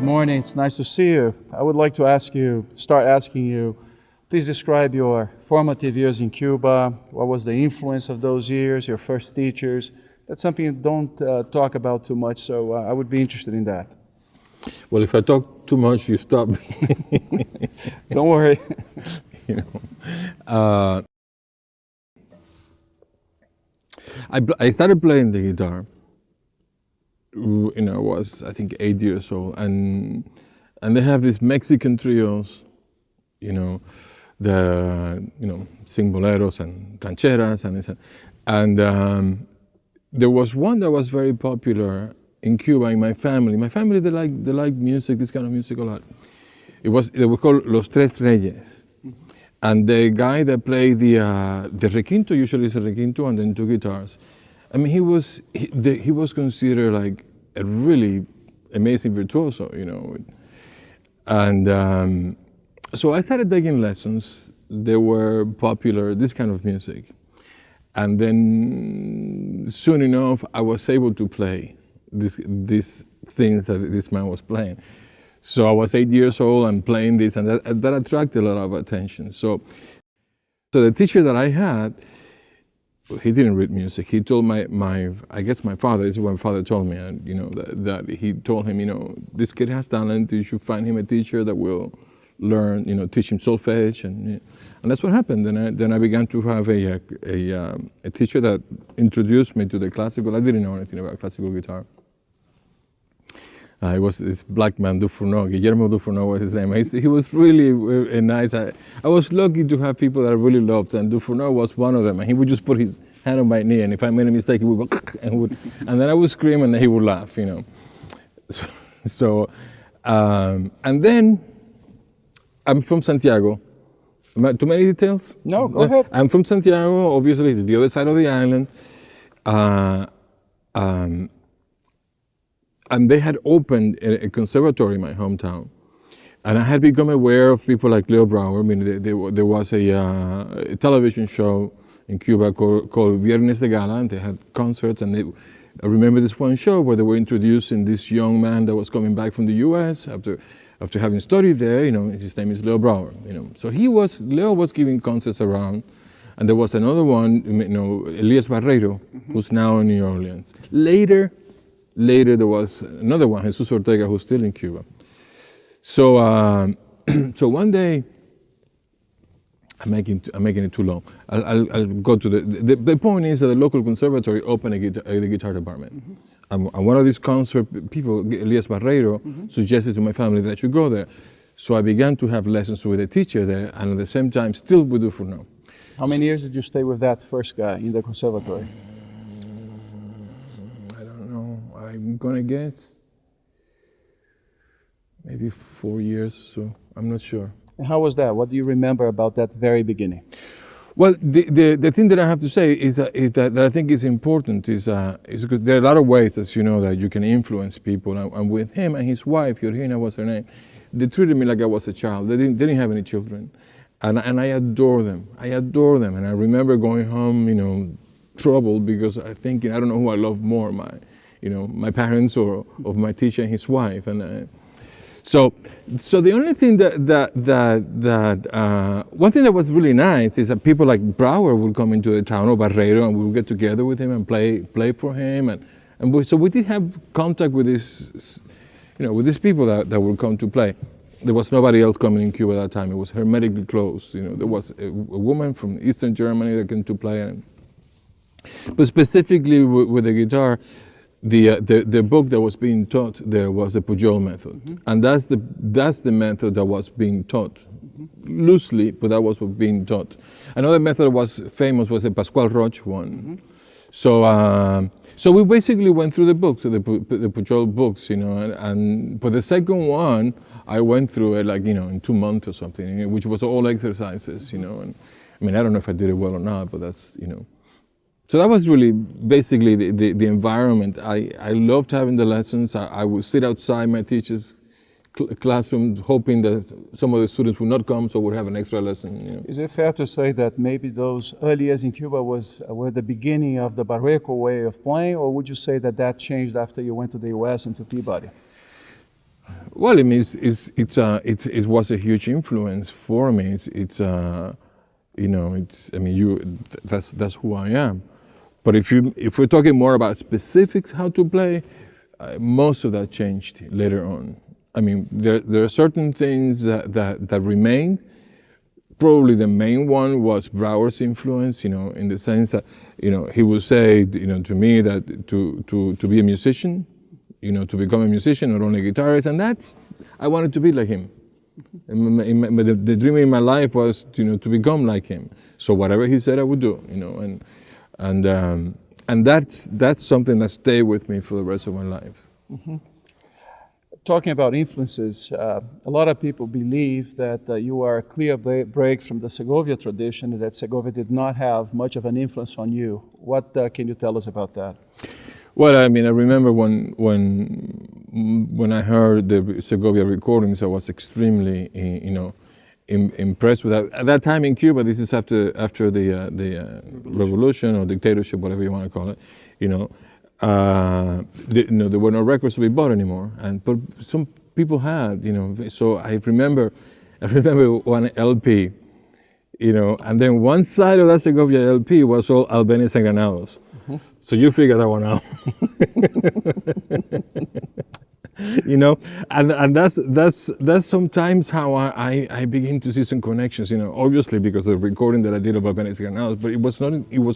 Good morning, it's nice to see you. I would like to start asking you, please describe your formative years in Cuba. What was the influence of those years, your first teachers? That's something you don't talk about too much, so I would be interested in that. Well, if I talk too much, you stop me. Don't worry. I started playing the guitar. I was, I think, 8 years old, and they have these Mexican trios, sing boleros and rancheras, and there was one that was very popular in Cuba in my family. My family, they like music, this kind of music a lot. They were called Los Tres Reyes, and the guy that played the requinto, usually it's a requinto and then two guitars. I mean, he was considered like a really amazing virtuoso, And so I started taking lessons. They were popular, this kind of music. And then soon enough, I was able to play these things that this man was playing. So I was 8 years old and playing this, and that attracted a lot of attention. So the teacher that I had, he didn't read music. He told my father, this is what my father told me, and that he told him, this kid has talent, you should find him a teacher that will learn, teach him solfege, and that's what happened. Then I began to have a teacher that introduced me to the classical. I didn't know anything about classical guitar. It was this black man, Dufourneau, Guillermo Dufourneau was his name. He was really nice. I was lucky to have people that I really loved, and Dufourneau was one of them. And he would just put his hand on my knee, and if I made a mistake, he would go, and then I would scream, and then he would laugh, And then I'm from Santiago. Too many details? No, go ahead. I'm from Santiago, obviously, the other side of the island. And they had opened a conservatory in my hometown. And I had become aware of people like Leo Brouwer. I mean, there was a television show in Cuba called Viernes de Gala, and they had concerts. And I remember this one show where they were introducing this young man that was coming back from the U.S. after having studied there. His name is Leo Brouwer. So Leo was giving concerts around. And there was another one, Elias Barreiro, who's now in New Orleans. Later there was another one, Jesus Ortega, who's still in Cuba. So one day, I'm making it too long. I'll go to the point is that the local conservatory opened the guitar department. And one of these concert people, Elias Barreiro, suggested to my family that I should go there. So I began to have lessons with a teacher there, and at the same time, still with Dufourneau. How many years did you stay with that first guy in the conservatory? I'm gonna guess maybe 4 years, so I'm not sure. And how was that? What do you remember about that very beginning? Well, the thing that I have to say is that I think is important is because there are a lot of ways, as you know, that you can influence people. And with him and his wife, Georgina was her name, they treated me like I was a child. They didn't have any children, and I adore them. And I remember going home, troubled because I don't know who I love more, my parents or of my teacher and his wife. And so the only thing one thing that was really nice is that people like Brouwer would come into the town, or Barreiro, and we would get together with him and play for him. So we did have contact with with these people that would come to play. There was nobody else coming in Cuba at that time. It was hermetically closed. There was a woman from Eastern Germany that came to play. But specifically with the guitar, the book that was being taught there was the Pujol method, and that's the method that was being taught loosely, but that was what being taught. Another method that was famous was the Pascual Roch one. So we basically went through the books, the Pujol books, and for the second one, I went through it in 2 months or something, which was all exercises, and I mean, I don't know if I did it well or not, but that's, So that was really basically the environment. I loved having the lessons. I would sit outside my teacher's classroom hoping that some of the students would not come, so would have an extra lesson. Is it fair to say that maybe those early years in Cuba were the beginning of the Barrueco way of playing, or would you say that changed after you went to the US and to Peabody? Well, I mean, it was a huge influence for me. You know, I mean, that's who I am. But if we're talking more about specifics, how to play, most of that changed later on. I mean, there are certain things that remained. Probably the main one was Brouwer's influence, you know, in the sense that, you know, he would say, you know, to me that to be a musician, you know, to become a musician, not only a guitarist, and I wanted to be like him. The dream in my life was, you know, to become like him. So whatever he said, I would do, you know, and that's something that stayed with me for the rest of my life. Mm-hmm. Talking about influences, a lot of people believe that you are a clear break from the Segovia tradition, and that Segovia did not have much of an influence on you. What can you tell us about that? Well, I mean, I remember when I heard the Segovia recordings, I was extremely, you know, impressed with that. At that time in Cuba, this is after the revolution or dictatorship, whatever you want to call it, you know. You know, there were no records to be bought anymore, but some people had, you know. So I remember one LP, you know, and then one side of that Segovia LP was all Albenes and Granados. Mm-hmm. So you figure that one out. You know, and that's sometimes how I begin to see some connections, you know, obviously because of the recording that I did of Albenes Granados, but it was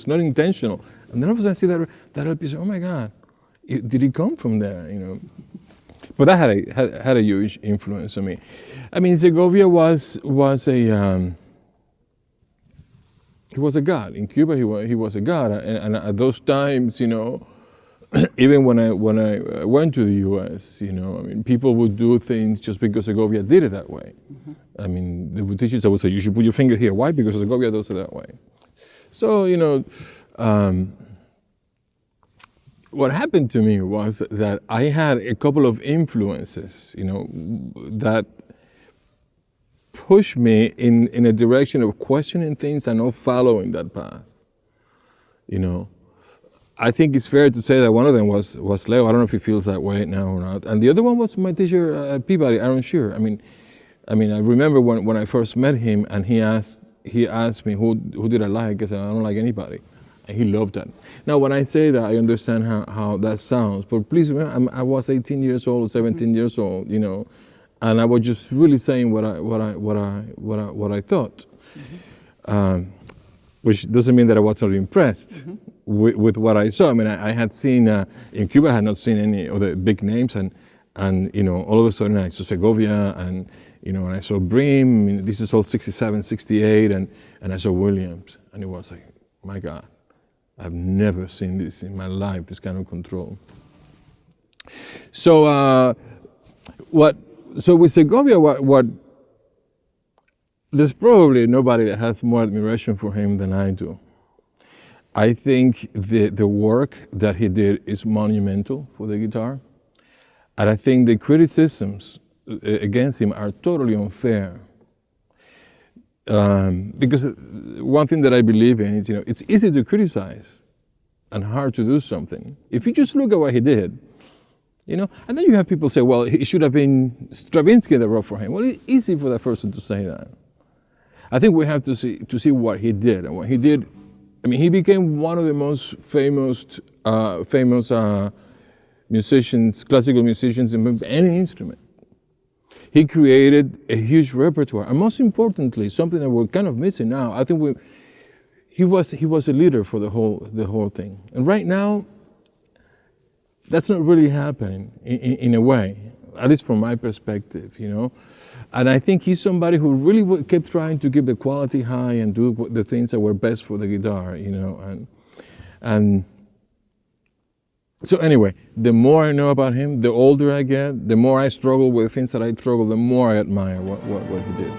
not intentional. And then all of a sudden I see that LP, say, oh my God, did it come from there, you know? But that had a huge influence on me. I mean, Segovia was a he was a god. In Cuba, he was a god, and at those times, you know, even when I went to the U.S., you know, I mean, people would do things just because Segovia did it that way. Mm-hmm. I mean, the teachers would say, you should put your finger here. Why? Because Segovia does it that way. So, you know, what happened to me was that I had a couple of influences, you know, that pushed me in a direction of questioning things and not following that path, you know. I think it's fair to say that one of them was Leo. I don't know if he feels that way now or not. And the other one was my teacher at Peabody, Aaron Shearer. I mean, I remember when I first met him, and he asked me who did I like. I said, I don't like anybody. And he loved that. Now, when I say that, I understand how that sounds. But please remember, I was 18 years old, 17 years old, you know, and I was just really saying what I thought. Mm-hmm. Which doesn't mean that I wasn't impressed. Mm-hmm. With what I saw. I mean, I had seen, in Cuba, I had not seen any of the big names, and you know, all of a sudden I saw Segovia, and, you know, and I saw Bream. I mean, this is all 67, 68, and I saw Williams, and it was like, my God, I've never seen this in my life, this kind of control. So, so with Segovia, what there's probably nobody that has more admiration for him than I do. I think the work that he did is monumental for the guitar. And I think the criticisms against him are totally unfair. Because one thing that I believe in is, you know, it's easy to criticize and hard to do something. If you just look at what he did, you know, and then you have people say, well, it should have been Stravinsky that wrote for him. Well, it's easy for that person to say that. I think we have to see what he did, and what he did. I mean, he became one of the most famous musicians, classical musicians in any instrument. He created a huge repertoire, and most importantly, something that we're kind of missing now. I think he was a leader for the whole thing, and right now, that's not really happening in a way, at least from my perspective, you know. And I think he's somebody who really kept trying to keep the quality high and do the things that were best for the guitar, you know. And so anyway, the more I know about him, the older I get, the more I struggle with things that I struggle, the more I admire what he did.